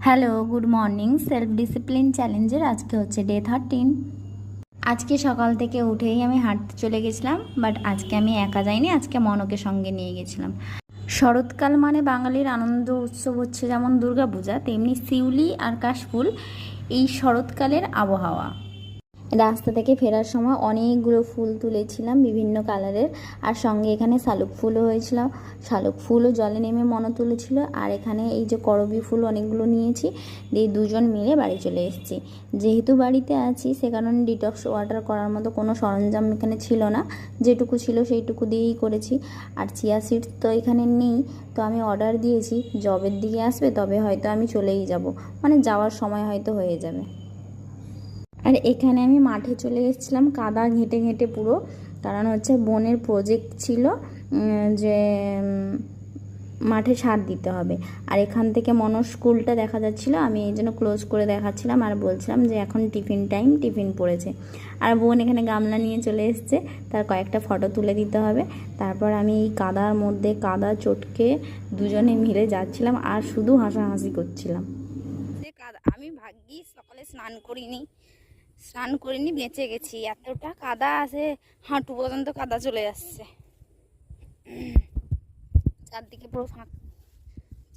Hello, good morning. Self discipline চ্যালেঞ্জের আজকে হচ্ছে ডে 13। আজকে সকাল থেকে উঠেই আমি হাঁটতে চলে গেছিলাম, বাট আজকে আমি একা যাইনি, আজকে মনকে সঙ্গে নিয়ে গেছিলাম। শরৎকাল মানে বাঙালির আনন্দ উৎসব হচ্ছে যেমন দুর্গাপূজা, তেমনি শিউলি আর কাশফুল এই শরৎকালের আবহাওয়া। রাস্তা থেকে ফেরার সময় অনেকগুলো ফুল তুলেছিলাম বিভিন্ন কালারের, আর সঙ্গে এখানে শালুক ফুলও হয়েছিল। শালুক ফুলও জলে নেমে মনো তুলেছিল। আর এখানে এই যে করবী ফুল অনেকগুলো নিয়েছি, দিয়ে দুজন মিলে বাড়ি চলে এসেছি। যেহেতু বাড়িতে আছি সে কারণে ডিটক্স ওয়াটার করার মতো কোনো সরঞ্জাম এখানে ছিল না, যেটুকু ছিল সেইটুকু দিয়েই করেছি। আর চিয়া সিডস তো এখানে নেই, তো আমি অর্ডার দিয়েছি, জবের দিকে আসবে তবে হয়তো আমি চলেই যাব, মানে যাওয়ার সময় হয়তো হয়ে যাবে। আর এখানে আমি মাঠে চলে এসেছিলাম কাদা ঘেঁটে ঘেঁটে পুরো, কারণ হচ্ছে বোনের প্রজেক্ট ছিল যে মাঠে সার দিতে হবে। আর এখান থেকে স্কুলটা দেখা যাচ্ছিলো, আমি এই জন্য ক্লোজ করে দেখাচ্ছিলাম আর বলছিলাম যে এখন টিফিন টাইম, টিফিন পড়েছে। আর বোন এখানে গামলা নিয়ে চলে এসছে, তার কয়েকটা ফটো তুলে দিতে হবে। তারপর আমি এই কাদার মধ্যে কাদা চটকে দুজনে মিলে যাচ্ছিলাম আর শুধু হাসাহাসি করছিলাম। আমি ভাগ্যিস সকালে স্নান করিনি বেঁচে গেছি। এতটা কাদা আছে, হাঁটু পর্যন্ত কাদা চলে যাচ্ছে। চারদিকে পুরো ফাঁকা,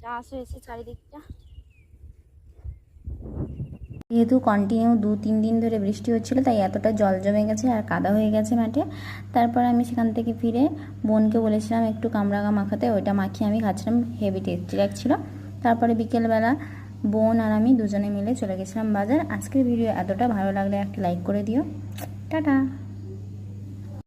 চাষ হয়েছে চারিদিকটা। যেহেতু কন্টিনিউ 2-3 দিন ধরে বৃষ্টি হচ্ছিলো, তাই এতটা জল জমে গেছে আর কাদা হয়ে গেছে মাঠে। তারপর আমি সেখান থেকে ফিরে বোনকে বলেছিলাম একটু কামরাঙা মাখাতে, ওইটা মাখিয়ে আমি খাচ্ছিলাম, হেভি টেস্টি লাগছিলো। তারপরে বিকেলবেলা বোন আর আমি দুজনে মিলে চলে গেছিলাম বাজার। আজকের ভিডিও এতটা ভালো লাগলে একটা লাইক করে দিও। টাটা।